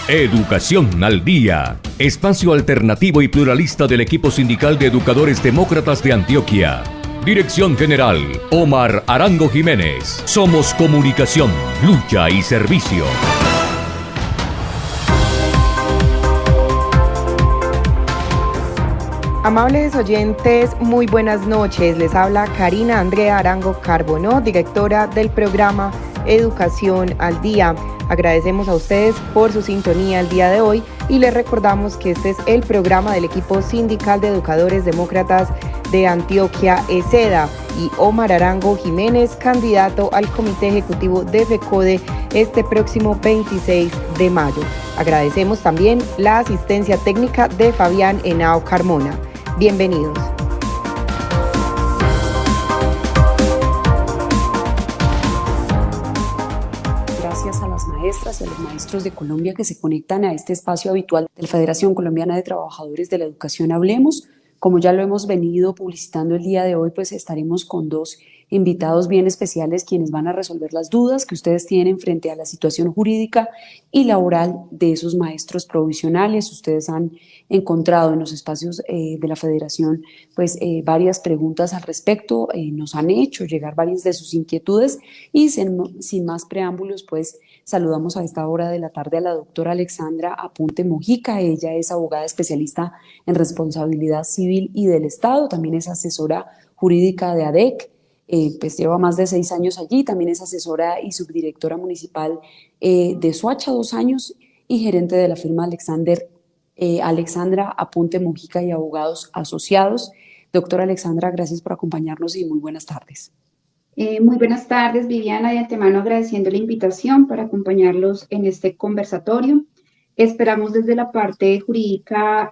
Educación al Día, espacio alternativo y pluralista del equipo sindical de educadores demócratas de Antioquia. Dirección General, Omar Arango Jiménez. Somos comunicación, lucha y servicio. Amables oyentes, muy buenas noches. Les habla Karina Andrea Arango Carbonó, directora del programa Educación al Día. Agradecemos a ustedes por su sintonía el día de hoy y les recordamos que este es el programa del equipo sindical de educadores demócratas de Antioquia, ESEDA, y Omar Arango Jiménez, candidato al Comité Ejecutivo de FECODE este próximo 26 de mayo. Agradecemos también la asistencia técnica de Fabián Henao Carmona. Bienvenidos. Gracias a las maestras y a los maestros de Colombia que se conectan a este espacio habitual de la Federación Colombiana de Trabajadores de la Educación Hablemos. Como ya lo hemos venido publicitando el día de hoy, pues estaremos con dos invitados bien especiales quienes van a resolver las dudas que ustedes tienen frente a la situación jurídica y laboral de esos maestros provisionales. Ustedes han encontrado en los espacios de la Federación pues varias preguntas al respecto, nos han hecho llegar varias de sus inquietudes y sin más preámbulos pues saludamos a esta hora de la tarde a la doctora Alexandra Apunte Mojica. Ella es abogada especialista en responsabilidad civil y del Estado, también es asesora jurídica de ADEC, pues lleva más de 6 años allí, también es asesora y subdirectora municipal de Soacha 2 años y gerente de la firma Alexandra Apunte Mojica y Abogados Asociados. Doctora Alexandra, gracias por acompañarnos y muy buenas tardes. Muy buenas tardes, Viviana, de antemano agradeciendo la invitación para acompañarlos en este conversatorio. Esperamos desde la parte jurídica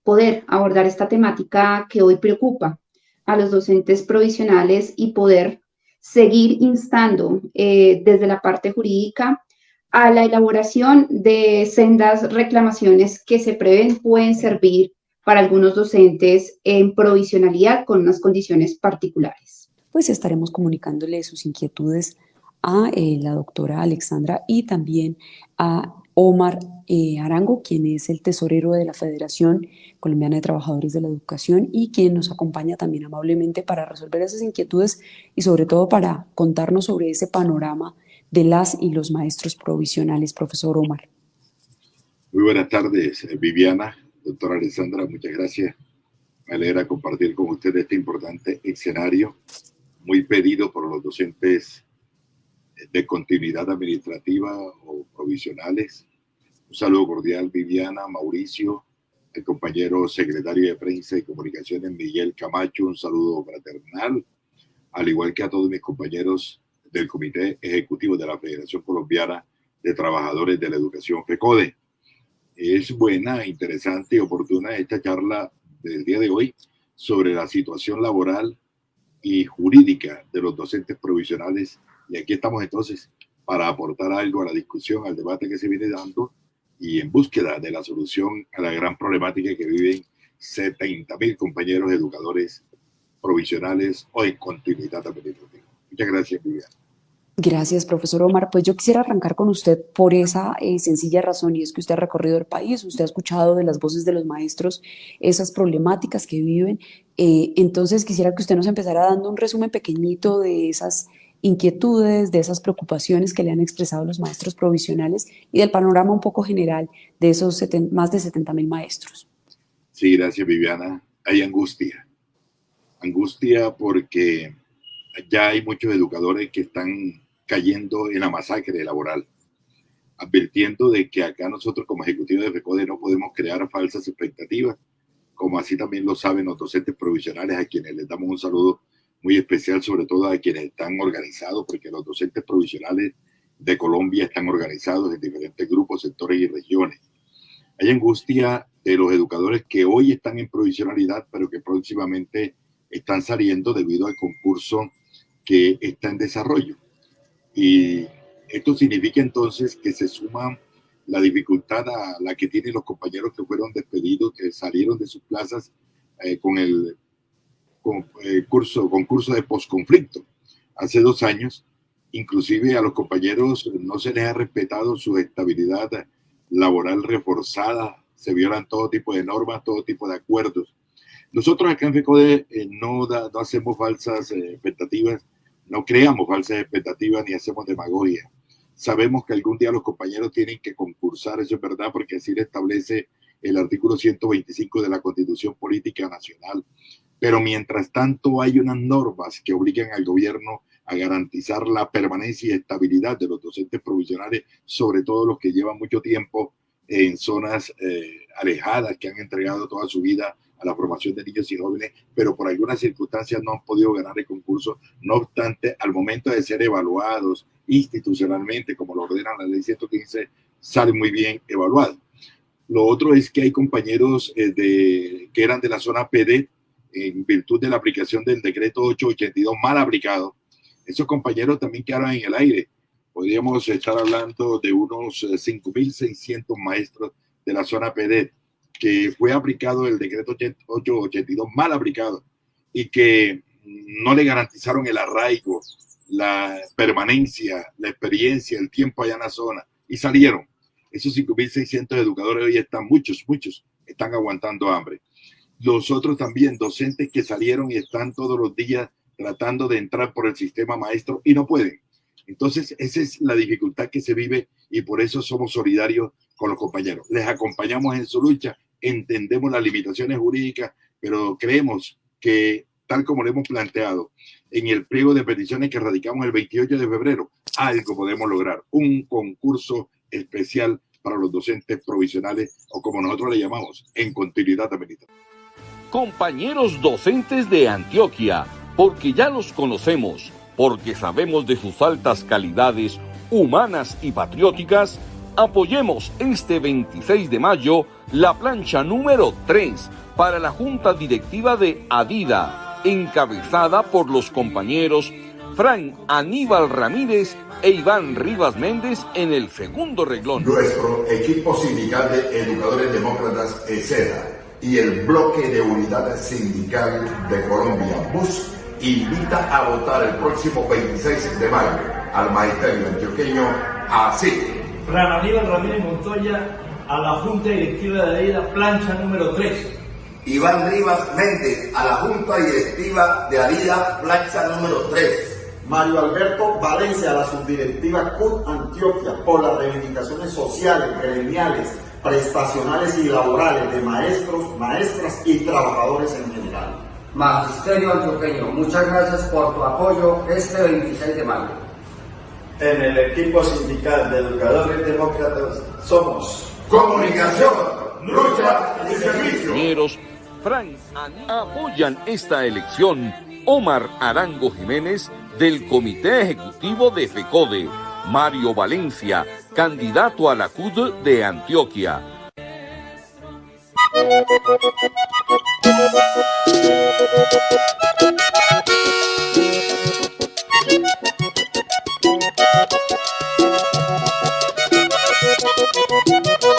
poder abordar esta temática que hoy preocupa a los docentes provisionales y poder seguir instando desde la parte jurídica a la elaboración de sendas reclamaciones que se prevén pueden servir para algunos docentes en provisionalidad con unas condiciones particulares. Pues estaremos comunicándole sus inquietudes a la doctora Alexandra y también a Omar Arango, quien es el tesorero de la Federación Colombiana de Trabajadores de la Educación y quien nos acompaña también amablemente para resolver esas inquietudes y sobre todo para contarnos sobre ese panorama de las y los maestros provisionales. Profesor Omar. Muy buenas tardes, Viviana, doctora Alexandra, muchas gracias. Me alegra compartir con ustedes este importante escenario muy pedido por los docentes de continuidad administrativa o provisionales. Un saludo cordial, Viviana, Mauricio, el compañero secretario de Prensa y Comunicaciones, Miguel Camacho, un saludo fraternal, al igual que a todos mis compañeros del Comité Ejecutivo de la Federación Colombiana de Trabajadores de la Educación, FECODE. Es buena, interesante y oportuna esta charla del día de hoy sobre la situación laboral y jurídica de los docentes provisionales, y aquí estamos entonces para aportar algo a la discusión, al debate que se viene dando y en búsqueda de la solución a la gran problemática que viven 70.000 compañeros educadores provisionales o en continuidad administrativa. Muchas gracias, Viviana. Gracias, profesor Omar. Pues yo quisiera arrancar con usted por esa sencilla razón, y es que usted ha recorrido el país, usted ha escuchado de las voces de los maestros esas problemáticas que viven. Entonces quisiera que usted nos empezara dando un resumen pequeñito de esas inquietudes, de esas preocupaciones que le han expresado los maestros provisionales y del panorama un poco general de esos más de 70.000 maestros. Sí, gracias, Viviana. Hay angustia. Angustia porque ya hay muchos educadores que están cayendo en la masacre laboral, advirtiendo de que acá nosotros como ejecutivos de FECODE no podemos crear falsas expectativas, como así también lo saben los docentes provisionales, a quienes les damos un saludo muy especial, sobre todo a quienes están organizados, porque los docentes provisionales de Colombia están organizados en diferentes grupos, sectores y regiones. Hay angustia de los educadores que hoy están en provisionalidad, pero que próximamente están saliendo debido al concurso que está en desarrollo. Y esto significa entonces que se suma la dificultad a la que tienen los compañeros que fueron despedidos, que salieron de sus plazas con el concurso de posconflicto hace 2 años. Inclusive a los compañeros no se les ha respetado su estabilidad laboral reforzada, se violan todo tipo de normas, todo tipo de acuerdos. Nosotros acá en FECODE no hacemos falsas expectativas, no creamos falsas expectativas ni hacemos demagogia. Sabemos que algún día los compañeros tienen que concursar, eso es verdad, porque así lo establece el artículo 125 de la Constitución Política Nacional. Pero mientras tanto hay unas normas que obligan al gobierno a garantizar la permanencia y estabilidad de los docentes provisionales, sobre todo los que llevan mucho tiempo en zonas alejadas, que han entregado toda su vida a la formación de niños y jóvenes, pero por algunas circunstancias no han podido ganar el concurso. No obstante, al momento de ser evaluados institucionalmente, como lo ordena la ley 115, salen muy bien evaluados. Lo otro es que hay compañeros que eran de la zona PD, en virtud de la aplicación del decreto 882 mal aplicado. Esos compañeros también quedaron en el aire. Podríamos estar hablando de unos 5.600 maestros de la zona PD que fue aplicado el decreto 882 mal aplicado y que no le garantizaron el arraigo, la permanencia, la experiencia, el tiempo allá en la zona y salieron. Esos 5.600 educadores hoy están, muchos están aguantando hambre. Los otros también, docentes que salieron y están todos los días tratando de entrar por el sistema maestro y no pueden. Entonces, esa es la dificultad que se vive y por eso somos solidarios con los compañeros. Les acompañamos en su lucha, entendemos las limitaciones jurídicas, pero creemos que, tal como lo hemos planteado en el pliego de peticiones que radicamos el 28 de febrero, algo podemos lograr, un concurso especial para los docentes provisionales o como nosotros le llamamos, en continuidad administrativa. Compañeros docentes de Antioquia, porque ya los conocemos, porque sabemos de sus altas calidades humanas y patrióticas, apoyemos este 26 de mayo la plancha número 3 para la Junta Directiva de ADIDA, encabezada por los compañeros Fran Aníbal Ramírez e Iván Rivas Méndez en el segundo renglón. Nuestro equipo sindical de educadores demócratas ESEDA y el Bloque de Unidad Sindical de Colombia, BUS, invita a votar el próximo 26 de mayo al magisterio antioqueño así. Fran Aníbal Ramírez Montoya a la Junta Directiva de ADIDA, plancha número 3. Iván Rivas Méndez a la Junta Directiva de ADIDA, plancha número 3. Mario Alberto Valencia a la Subdirectiva CUT Antioquia por las reivindicaciones sociales, gremiales, prestacionales y laborales de maestros, maestras y trabajadores en general. Magisterio antioqueño, muchas gracias por tu apoyo este 26 de mayo. En el equipo sindical de educadores demócratas somos comunicación, lucha y servicio. Compañeros, Fran apoyan esta elección Omar Arango Jiménez del Comité Ejecutivo de FECODE, Mario Valencia, candidato a la CUT de Antioquia.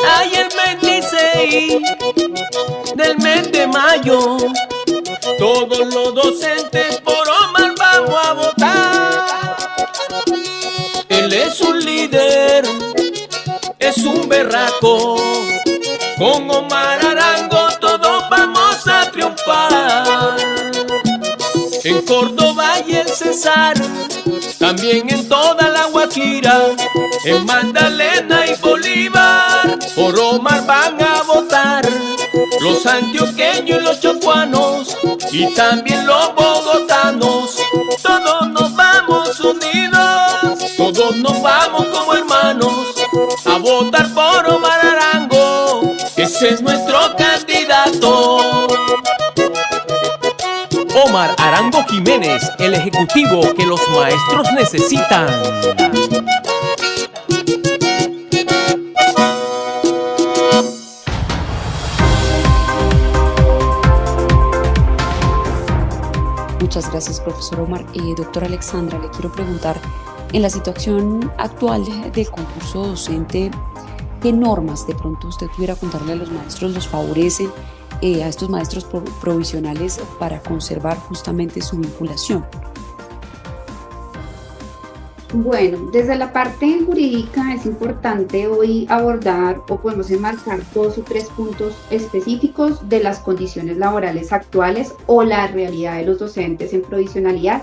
Ay, el 26 del mes de mayo, todos los docentes por Omar vamos a votar. Él es un líder, es un berraco. Con Omar Arango todos vamos a triunfar. En Córdoba y el Cesar, también en toda la Guajira, en Magdalena y Bolívar, por Omar van a votar los antioqueños y los chocuanos, y también los bogotanos. Todos nos vamos unidos, todos nos vamos como hermanos, a votar por Omar Arango, ese es nuestro candidato. Omar Arango Jiménez, el ejecutivo que los maestros necesitan. Muchas gracias, profesor Omar. Doctora Alexandra, le quiero preguntar, en la situación actual del concurso docente, ¿qué normas de pronto usted pudiera contarle a los maestros los favorecen a estos maestros provisionales para conservar justamente su vinculación? Bueno, desde la parte jurídica es importante hoy abordar o podemos enmarcar 2 o 3 puntos específicos de las condiciones laborales actuales o la realidad de los docentes en provisionalidad,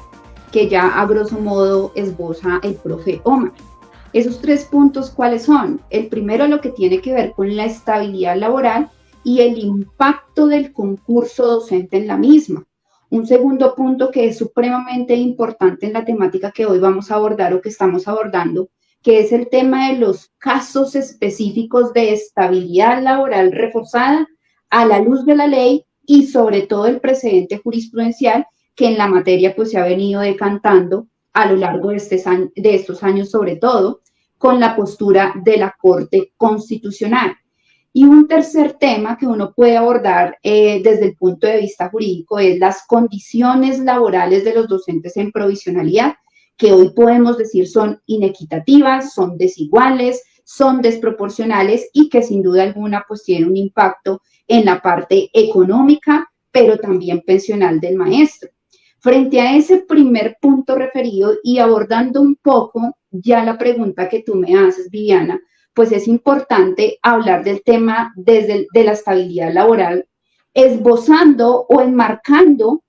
que ya a grosso modo esboza el profe Omar. Esos 3 puntos, ¿cuáles son? El primero, lo que tiene que ver con la estabilidad laboral y el impacto del concurso docente en la misma. Un segundo punto que es supremamente importante en la temática que hoy vamos a abordar o que estamos abordando, que es el tema de los casos específicos de estabilidad laboral reforzada a la luz de la ley y sobre todo el precedente jurisprudencial que en la materia pues se ha venido decantando a lo largo de estos años, sobre todo con la postura de la Corte Constitucional. Y un tercer tema que uno puede abordar desde el punto de vista jurídico es las condiciones laborales de los docentes en provisionalidad, que hoy podemos decir son inequitativas, son desiguales, son desproporcionales y que sin duda alguna pues tienen un impacto en la parte económica, pero también pensional del maestro. Frente a ese primer punto referido y abordando un poco ya la pregunta que tú me haces, Viviana, pues es importante hablar del tema de la estabilidad laboral, esbozando o enmarcando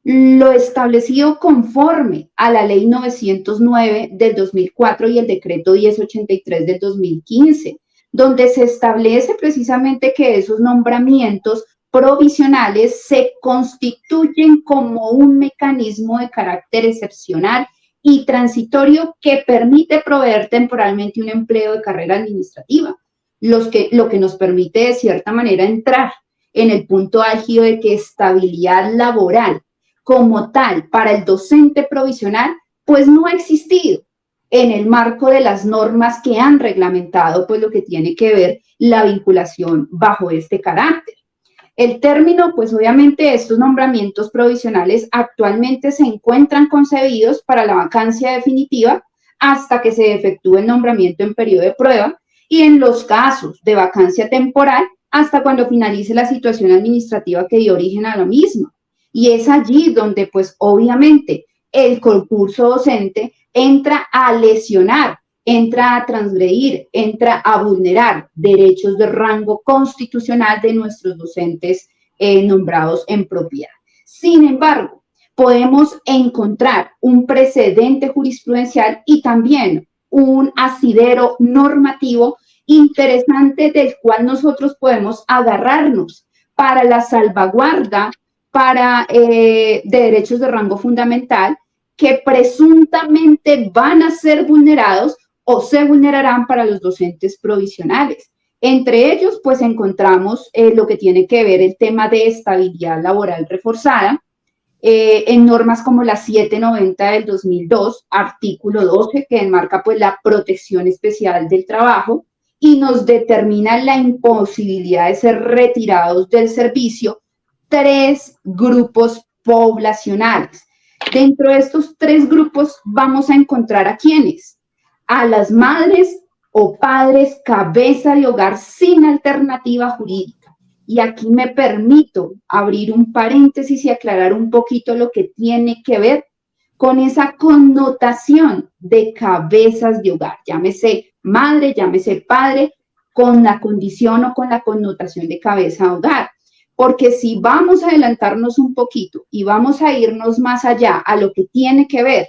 lo establecido conforme a la Ley 909 del 2004 y el Decreto 1083 del 2015, donde se establece precisamente que esos nombramientos provisionales se constituyen como un mecanismo de carácter excepcional y transitorio que permite proveer temporalmente un empleo de carrera administrativa, lo que nos permite de cierta manera entrar en el punto álgido de que estabilidad laboral como tal para el docente provisional pues no ha existido en el marco de las normas que han reglamentado pues lo que tiene que ver la vinculación bajo este carácter. El término, pues obviamente estos nombramientos provisionales actualmente se encuentran concebidos para la vacancia definitiva hasta que se efectúe el nombramiento en periodo de prueba y en los casos de vacancia temporal hasta cuando finalice la situación administrativa que dio origen a la misma. Y es allí donde pues obviamente el concurso docente entra a lesionar, entra a transgredir, entra a vulnerar derechos de rango constitucional de nuestros docentes nombrados en propiedad. Sin embargo, podemos encontrar un precedente jurisprudencial y también un asidero normativo interesante del cual nosotros podemos agarrarnos para la salvaguarda de derechos de rango fundamental que presuntamente van a ser vulnerados o se vulnerarán para los docentes provisionales. Entre ellos, pues encontramos lo que tiene que ver el tema de estabilidad laboral reforzada, en normas como la 790 del 2002, artículo 12, que enmarca pues la protección especial del trabajo y nos determina la imposibilidad de ser retirados del servicio 3 grupos poblacionales. Dentro de estos 3 grupos vamos a encontrar a quienes, a las madres o padres cabeza de hogar sin alternativa jurídica. Y aquí me permito abrir un paréntesis y aclarar un poquito lo que tiene que ver con esa connotación de cabezas de hogar, llámese madre, llámese padre, con la condición o con la connotación de cabeza de hogar. Porque si vamos a adelantarnos un poquito y vamos a irnos más allá a lo que tiene que ver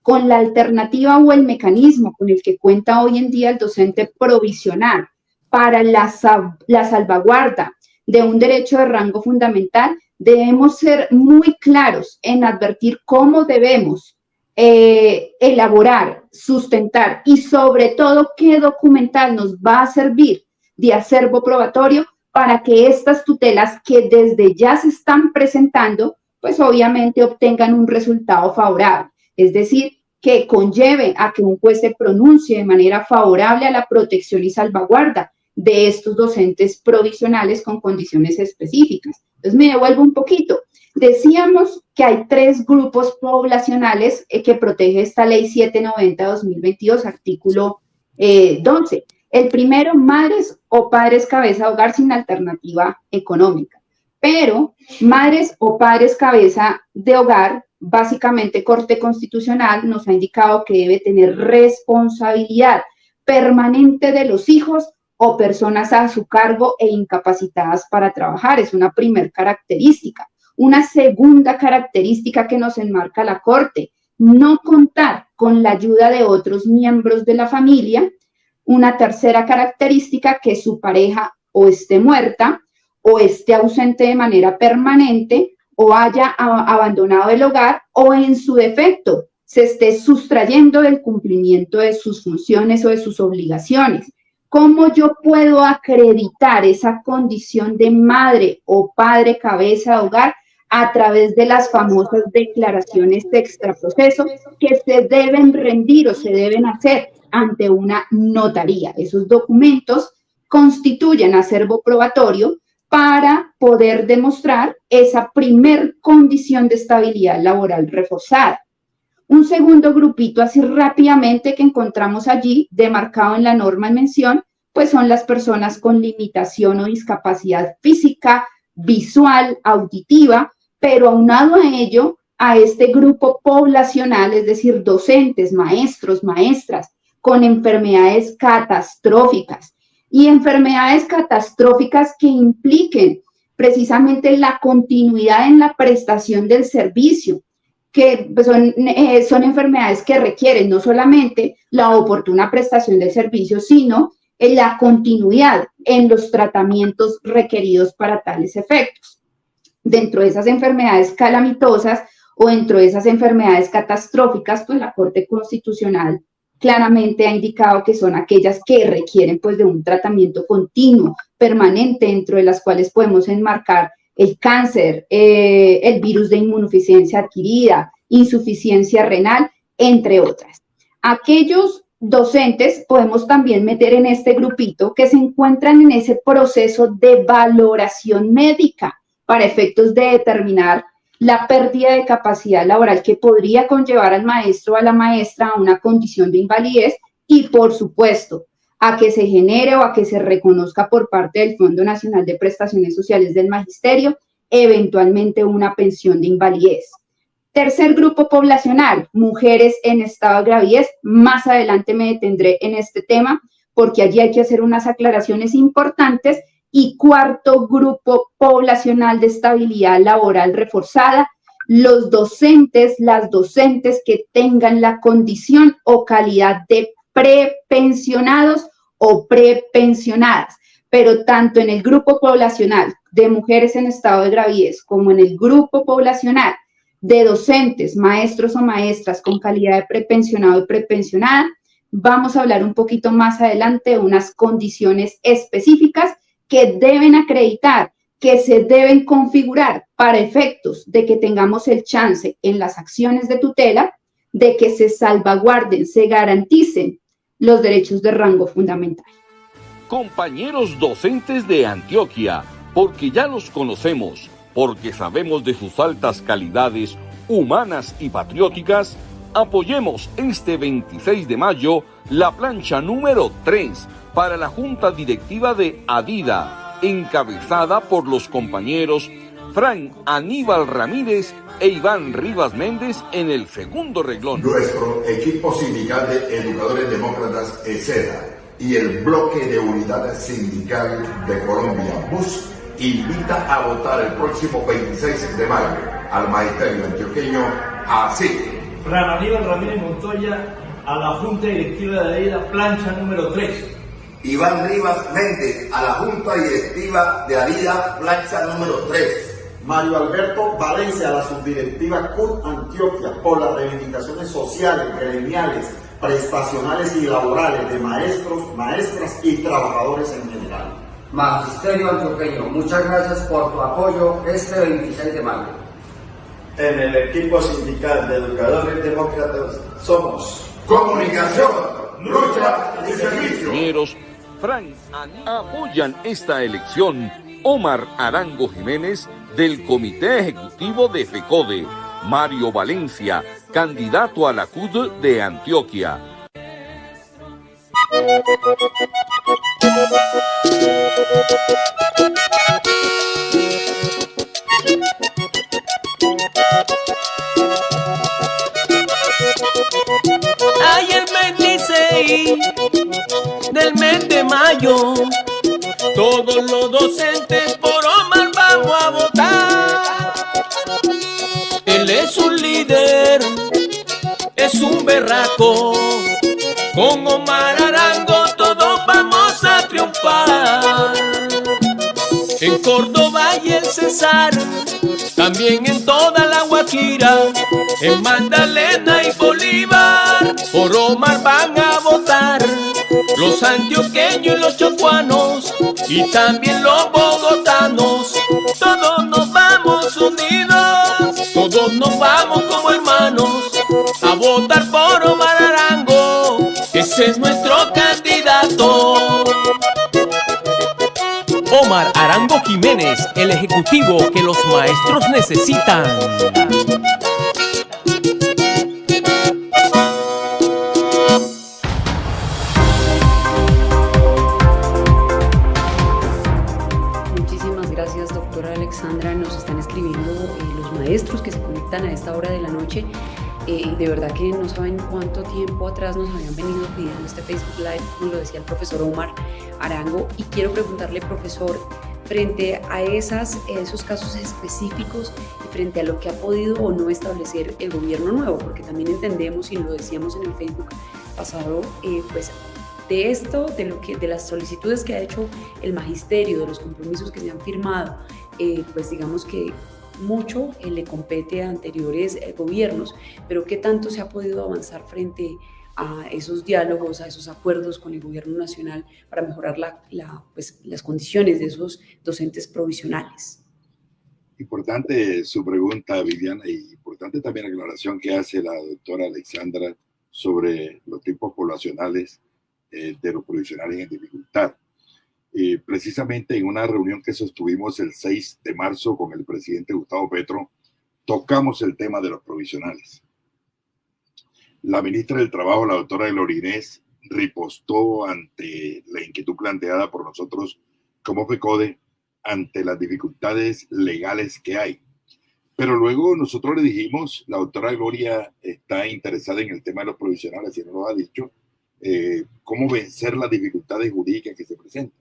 con la alternativa o el mecanismo con el que cuenta hoy en día el docente provisional para la salvaguarda de un derecho de rango fundamental, debemos ser muy claros en advertir cómo debemos elaborar, sustentar y sobre todo qué documental nos va a servir de acervo probatorio para que estas tutelas que desde ya se están presentando, pues obviamente obtengan un resultado favorable. Es decir, que conlleve a que un juez se pronuncie de manera favorable a la protección y salvaguarda de estos docentes provisionales con condiciones específicas. Entonces me devuelvo un poquito. Decíamos que hay 3 grupos poblacionales que protege esta ley 790-2022, artículo 12. El primero, madres o padres cabeza de hogar sin alternativa económica. Pero madres o padres cabeza de hogar básicamente Corte Constitucional nos ha indicado que debe tener responsabilidad permanente de los hijos o personas a su cargo e incapacitadas para trabajar. Es una primer característica. Una segunda característica que nos enmarca la Corte: no contar con la ayuda de otros miembros de la familia. Una tercera característica: que su pareja o esté muerta o esté ausente de manera permanente o haya abandonado el hogar o, en su defecto, se esté sustrayendo del cumplimiento de sus funciones o de sus obligaciones. ¿Cómo yo puedo acreditar esa condición de madre o padre cabeza de hogar? A través de las famosas declaraciones de extraproceso que se deben rendir o se deben hacer ante una notaría. Esos documentos constituyen acervo probatorio para poder demostrar esa primer condición de estabilidad laboral reforzada. Un segundo grupito, así rápidamente, que encontramos allí, demarcado en la norma en mención, pues son las personas con limitación o discapacidad física, visual, auditiva, pero aunado a ello, a este grupo poblacional, es decir, docentes, maestros, maestras, con enfermedades catastróficas, y enfermedades catastróficas que impliquen precisamente la continuidad en la prestación del servicio, que son enfermedades que requieren no solamente la oportuna prestación del servicio, sino la continuidad en los tratamientos requeridos para tales efectos. Dentro de esas enfermedades calamitosas o dentro de esas enfermedades catastróficas, pues la Corte Constitucional claramente ha indicado que son aquellas que requieren pues de un tratamiento continuo, permanente, dentro de las cuales podemos enmarcar el cáncer, el virus de inmunodeficiencia adquirida, insuficiencia renal, entre otras. Aquellos docentes podemos también meter en este grupito que se encuentran en ese proceso de valoración médica para efectos de determinar la pérdida de capacidad laboral que podría conllevar al maestro o a la maestra a una condición de invalidez y, por supuesto, a que se genere o a que se reconozca por parte del Fondo Nacional de Prestaciones Sociales del Magisterio eventualmente una pensión de invalidez. Tercer grupo poblacional, mujeres en estado de gravidez. Más adelante me detendré en este tema porque allí hay que hacer unas aclaraciones importantes. Y cuarto grupo poblacional de estabilidad laboral reforzada, los docentes, las docentes que tengan la condición o calidad de prepensionados o prepensionadas, pero tanto en el grupo poblacional de mujeres en estado de gravidez como en el grupo poblacional de docentes, maestros o maestras con calidad de prepensionado y prepensionada, vamos a hablar un poquito más adelante de unas condiciones específicas que deben acreditar, que se deben configurar para efectos de que tengamos el chance en las acciones de tutela de que se salvaguarden, se garanticen los derechos de rango fundamental. Compañeros docentes de Antioquia, porque ya los conocemos, porque sabemos de sus altas calidades humanas y patrióticas, apoyemos este 26 de mayo la plancha número 3 para la Junta Directiva de Adida, encabezada por los compañeros Fran Aníbal Ramírez e Iván Rivas Méndez en el segundo renglón. Nuestro equipo sindical de Educadores Demócratas ESEDA y el Bloque de Unidad Sindical de Colombia, BUS, invita a votar el próximo 26 de mayo al magisterio antioqueño así. Fran Aníbal Ramírez Montoya a la Junta Directiva de Adida, plancha número 3. Iván Rivas Méndez a la Junta Directiva de Adida, plancha número 3. Mario Alberto Valencia a la Subdirectiva CUT Antioquia por las reivindicaciones sociales, gremiales, prestacionales y laborales de maestros, maestras y trabajadores en general. Magisterio antioqueño, muchas gracias por tu apoyo este 26 de mayo. En el equipo sindical de Educadores Demócratas somos comunicación, lucha y servicio. Compañeros, Fran apoyan esta elección Omar Arango Jiménez del Comité Ejecutivo de FECODE, Mario Valencia, candidato a la CUD de Antioquia. mayo. Todos los docentes por Omar vamos a votar. Él es un líder, es un berraco. Con Omar Arango todos vamos a triunfar. En Córdoba y en Cesar, también en toda la Guajira, en Magdalena y Bolívar, por Omar van a votar los antioqueños y los chocuanos y también los bogotanos. Todos nos vamos unidos, todos nos vamos como hermanos a votar por Omar Arango, ese es nuestro candidato. Omar Arango Jiménez, el ejecutivo que los maestros necesitan. Muchísimas gracias, doctora Alexandra. Nos están escribiendo los maestros que se conectan a esta hora de la noche. De verdad que no saben cuánto tiempo atrás nos habían venido pidiendo este Facebook Live, como lo decía el profesor Omar Arango. Y quiero preguntarle, profesor, frente a esos casos específicos y frente a lo que ha podido o no establecer el gobierno nuevo, porque también entendemos, y lo decíamos en el Facebook pasado, pues de esto, de las solicitudes que ha hecho el magisterio, de los compromisos que se han firmado, pues digamos que mucho le compete a anteriores gobiernos, pero ¿qué tanto se ha podido avanzar frente a esos diálogos, a esos acuerdos con el gobierno nacional para mejorar las condiciones de esos docentes provisionales? Importante su pregunta, Viviana, y importante también la aclaración que hace la doctora Alexandra sobre los tipos poblacionales de los provisionales en dificultad. Precisamente en una reunión que sostuvimos el 6 de marzo con el presidente Gustavo Petro, tocamos el tema de los provisionales. La ministra del Trabajo, la doctora Glorinés, ripostó ante la inquietud planteada por nosotros como FECODE ante las dificultades legales que hay. Pero luego nosotros le dijimos, la doctora Gloria está interesada en el tema de los provisionales, y nos lo ha dicho, cómo vencer las dificultades jurídicas que se presentan.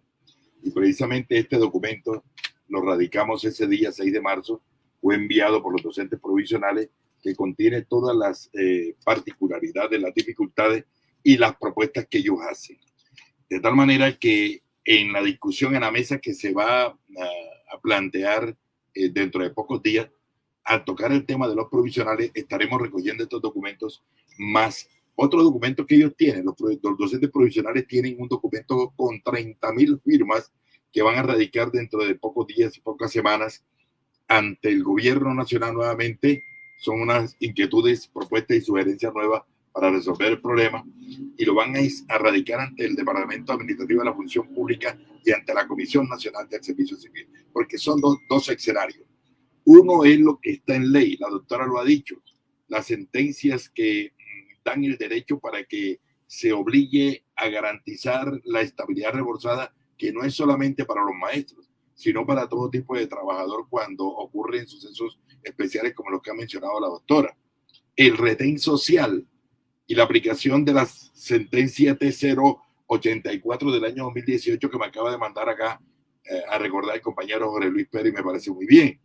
Y precisamente este documento lo radicamos ese día, 6 de marzo, fue enviado por los docentes provisionales, que contiene todas las particularidades, las dificultades y las propuestas que ellos hacen. De tal manera que en la discusión en la mesa que se va a plantear dentro de pocos días, al tocar el tema de los provisionales, estaremos recogiendo estos documentos más otros documentos que ellos tienen. Los docentes provisionales tienen un documento con 30.000 firmas que van a radicar dentro de pocos días y pocas semanas ante el gobierno nacional nuevamente. Son unas inquietudes, propuestas y sugerencias nuevas para resolver el problema, y lo van a radicar ante el Departamento Administrativo de la Función Pública y ante la Comisión Nacional del Servicio Civil, porque son dos escenarios. Uno es lo que está en ley, la doctora lo ha dicho, las sentencias que dan el derecho para que se obligue a garantizar la estabilidad reforzada, que no es solamente para los maestros, sino para todo tipo de trabajador cuando ocurren sucesos especiales como los que ha mencionado la doctora. El retén social y la aplicación de la sentencia T084 del año 2018 que me acaba de mandar acá a recordar el compañero Jorge Luis Pérez, me parece muy bien.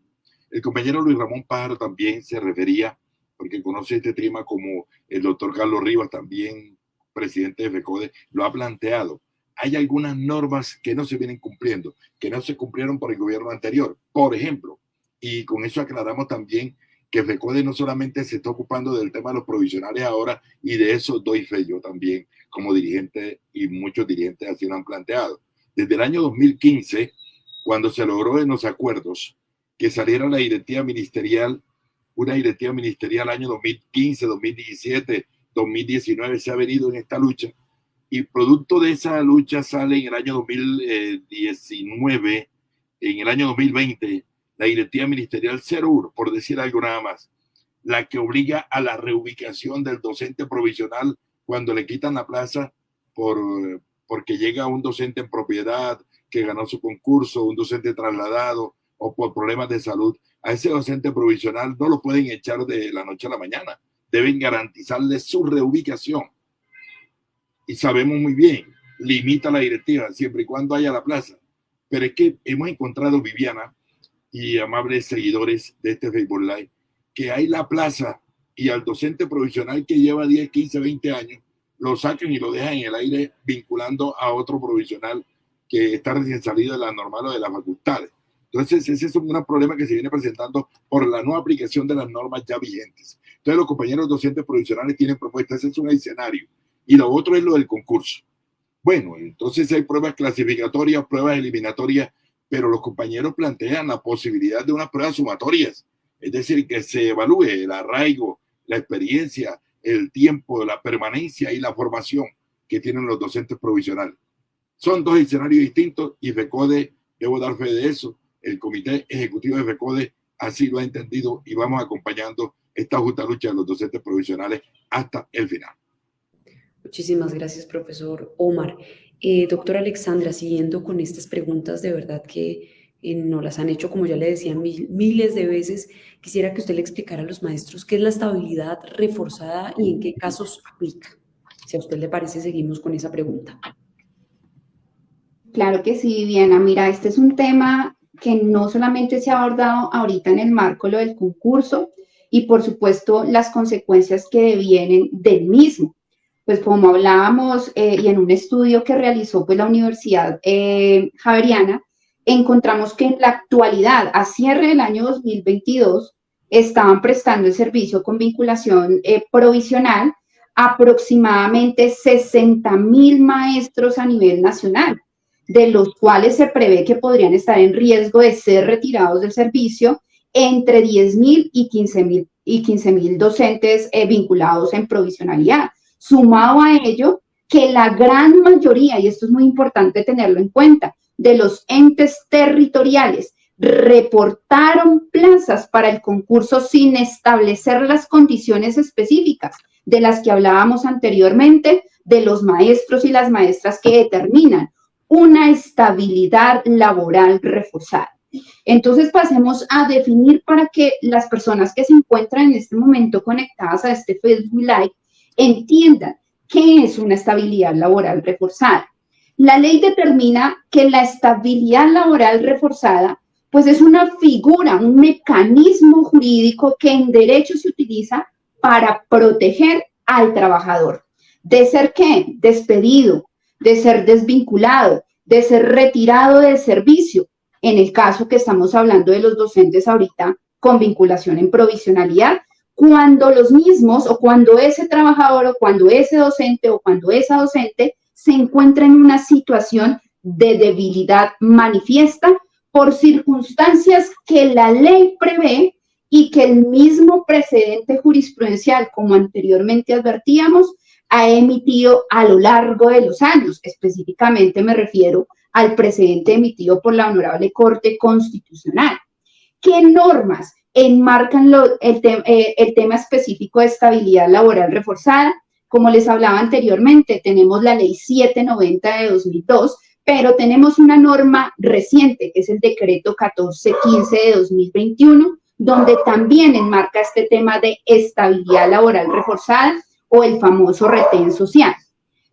El compañero Luis Ramón Pájaro también se refería, porque conoce este tema, como el doctor Carlos Rivas, también presidente de FECODE, lo ha planteado. Hay algunas normas que no se vienen cumpliendo, que no se cumplieron por el gobierno anterior. Por ejemplo, y con eso aclaramos también que FECODE no solamente se está ocupando del tema de los provisionales ahora, y de eso doy fe yo también como dirigente, y muchos dirigentes así lo han planteado. Desde el año 2015, cuando se logró en los acuerdos que saliera la directiva ministerial, una directiva ministerial año 2015, 2017, 2019, se ha venido en esta lucha, y producto de esa lucha sale en el año 2019, en el año 2020, la directiva ministerial 01, por decir algo nada más, la que obliga a la reubicación del docente provisional cuando le quitan la plaza porque llega un docente en propiedad que ganó su concurso, un docente trasladado o por problemas de salud. A ese docente provisional no lo pueden echar de la noche a la mañana, deben garantizarle su reubicación. Y sabemos muy bien limita la directiva, siempre y cuando haya la plaza. Pero es que hemos encontrado, Viviana y amables seguidores de este Facebook Live, que hay la plaza y al docente provisional que lleva 10, 15, 20 años, lo sacan y lo dejan en el aire vinculando a otro provisional que está recién salido de la normal o de las facultades. Entonces, ese es un gran problema que se viene presentando por la no aplicación de las normas ya vigentes. Entonces, los compañeros docentes provisionales tienen propuestas, ese es un escenario. Y lo otro es lo del concurso. Bueno, entonces hay pruebas clasificatorias, pruebas eliminatorias, pero los compañeros plantean la posibilidad de unas pruebas sumatorias. Es decir, que se evalúe el arraigo, la experiencia, el tiempo, la permanencia y la formación que tienen los docentes provisionales. Son dos escenarios distintos y FECODE, debo dar fe de eso, el Comité Ejecutivo de FECODE así lo ha entendido y vamos acompañando esta justa lucha de los docentes provisionales hasta el final. Muchísimas gracias, profesor Omar. Doctora Alexandra, siguiendo con estas preguntas, de verdad que nos las han hecho, como ya le decía, miles de veces. Quisiera que usted le explicara a los maestros qué es la estabilidad reforzada y en qué casos aplica. Si a usted le parece, seguimos con esa pregunta. Claro que sí, Viviana. Mira, este es un tema que no solamente se ha abordado ahorita en el marco lo del concurso y, por supuesto, las consecuencias que devienen del mismo. Pues como hablábamos y en un estudio que realizó pues, la Universidad Javeriana, encontramos que en la actualidad, a cierre del año 2022, estaban prestando el servicio con vinculación provisional aproximadamente 60.000 maestros a nivel nacional, de los cuales se prevé que podrían estar en riesgo de ser retirados del servicio entre 10.000 y 15.000 docentes vinculados en provisionalidad. Sumado a ello, que la gran mayoría, y esto es muy importante tenerlo en cuenta, de los entes territoriales reportaron plazas para el concurso sin establecer las condiciones específicas de las que hablábamos anteriormente, de los maestros y las maestras que determinan una estabilidad laboral reforzada. Entonces pasemos a definir para que las personas que se encuentran en este momento conectadas a este Facebook Live entiendan qué es una estabilidad laboral reforzada. La ley determina que la estabilidad laboral reforzada pues es una figura, un mecanismo jurídico que en derecho se utiliza para proteger al trabajador. ¿De ser qué? Despedido, de ser desvinculado, de ser retirado del servicio, en el caso que estamos hablando de los docentes ahorita con vinculación en provisionalidad, cuando los mismos o cuando ese trabajador o cuando ese docente o cuando esa docente se encuentra en una situación de debilidad manifiesta por circunstancias que la ley prevé y que el mismo precedente jurisprudencial, como anteriormente advertíamos, ha emitido a lo largo de los años. Específicamente me refiero al precedente emitido por la Honorable Corte Constitucional. ¿Qué normas enmarcan el tema específico de estabilidad laboral reforzada? Como les hablaba anteriormente, tenemos la Ley 790 de 2002, pero tenemos una norma reciente, que es el Decreto 1415 de 2021, donde también enmarca este tema de estabilidad laboral reforzada o el famoso retén social.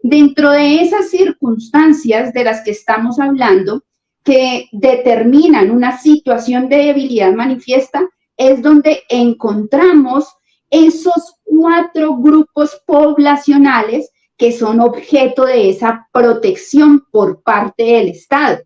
Dentro de esas circunstancias de las que estamos hablando, que determinan una situación de debilidad manifiesta, es donde encontramos esos 4 grupos poblacionales que son objeto de esa protección por parte del Estado.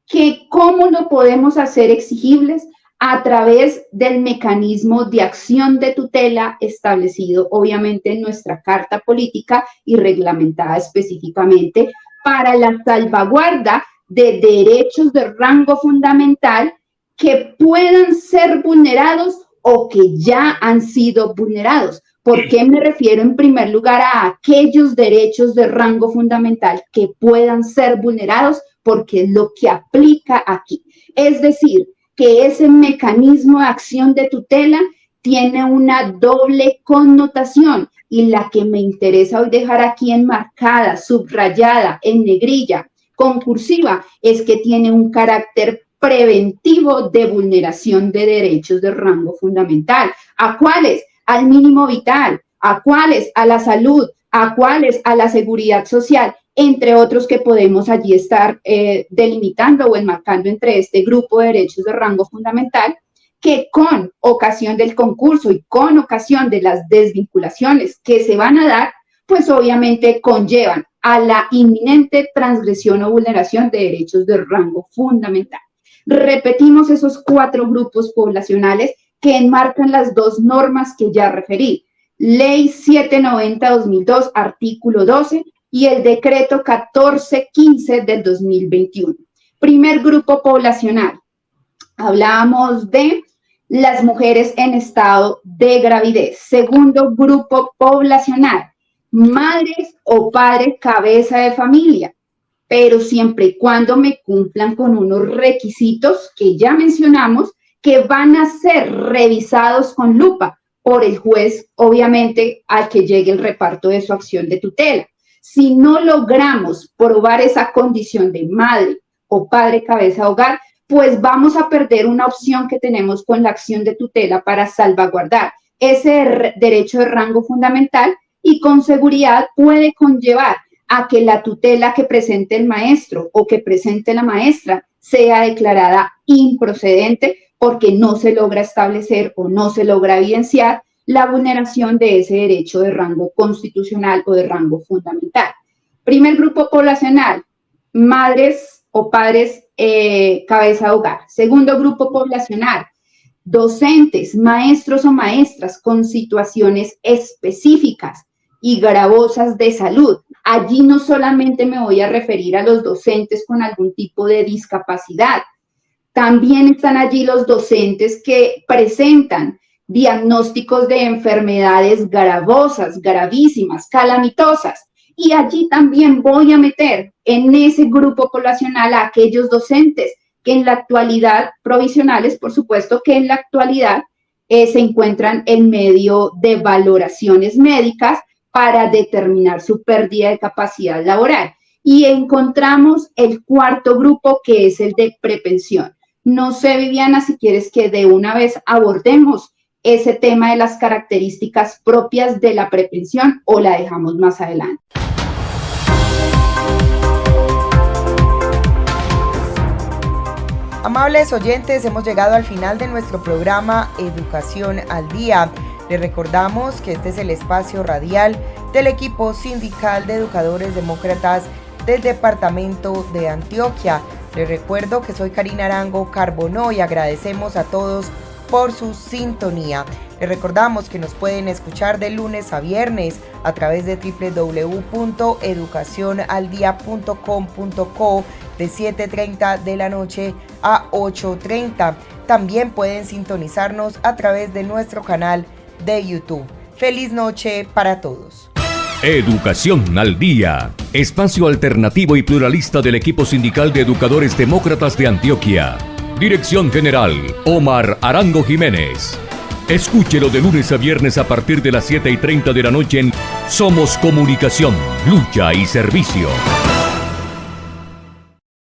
Que ¿cómo lo podemos hacer exigibles? A través del mecanismo de acción de tutela establecido obviamente en nuestra Carta Política y reglamentada específicamente para la salvaguarda de derechos de rango fundamental que puedan ser vulnerados o que ya han sido vulnerados. ¿Por qué me refiero en primer lugar a aquellos derechos de rango fundamental que puedan ser vulnerados? Porque es lo que aplica aquí. Es decir, que ese mecanismo de acción de tutela tiene una doble connotación y la que me interesa hoy dejar aquí enmarcada, subrayada, en negrilla, concursiva, es que tiene un carácter preventivo de vulneración de derechos de rango fundamental. ¿A cuáles? Al mínimo vital. ¿A cuáles? A la salud, ¿A cuáles? A la seguridad social, entre otros que podemos allí estar delimitando o enmarcando entre este grupo de derechos de rango fundamental, que con ocasión del concurso y con ocasión de las desvinculaciones que se van a dar, pues obviamente conllevan a la inminente transgresión o vulneración de derechos de rango fundamental. Repetimos esos 4 grupos poblacionales que enmarcan las 2 normas que ya referí. Ley 790-2002, artículo 12, y el decreto 1415 del 2021. Primer grupo poblacional. Hablábamos de las mujeres en estado de gravidez. Segundo grupo poblacional, madres o padres cabeza de familia, pero siempre y cuando me cumplan con unos requisitos que ya mencionamos, que van a ser revisados con lupa por el juez, obviamente, al que llegue el reparto de su acción de tutela. Si no logramos probar esa condición de madre o padre cabeza de hogar, pues vamos a perder una opción que tenemos con la acción de tutela para salvaguardar ese derecho de rango fundamental, y con seguridad puede conllevar a que la tutela que presente el maestro o que presente la maestra sea declarada improcedente porque no se logra establecer o no se logra evidenciar la vulneración de ese derecho de rango constitucional o de rango fundamental. Primer grupo poblacional, madres o padres cabeza de hogar. Segundo grupo poblacional, docentes, maestros o maestras con situaciones específicas y gravosas de salud. Allí no solamente me voy a referir a los docentes con algún tipo de discapacidad, también están allí los docentes que presentan diagnósticos de enfermedades gravosas, gravísimas, calamitosas. Y allí también voy a meter en ese grupo poblacional a aquellos docentes que en la actualidad, provisionales, por supuesto, que en la actualidad se encuentran en medio de valoraciones médicas para determinar su pérdida de capacidad laboral. Y encontramos el cuarto grupo, que es el de prepensión. No sé, Viviana, si quieres que de una vez abordemos ese tema de las características propias de la prepensión o la dejamos más adelante. Amables oyentes, hemos llegado al final de nuestro programa Educación al Día. Les recordamos que este es el espacio radial del equipo sindical de educadores demócratas del departamento de Antioquia. Les recuerdo que soy Karina Arango Carbonó y agradecemos a todos por su sintonía. Les recordamos que nos pueden escuchar de lunes a viernes a través de www.educacionaldia.com.co de 7:30 de la noche a 8:30. También pueden sintonizarnos a través de nuestro canal de YouTube. Feliz noche para todos. Educación al Día, espacio alternativo y pluralista del equipo sindical de educadores demócratas de Antioquia. Dirección General, Omar Arango Jiménez. Escúchelo de lunes a viernes a partir de las 7:30 de la noche en Somos Comunicación, Lucha y Servicio.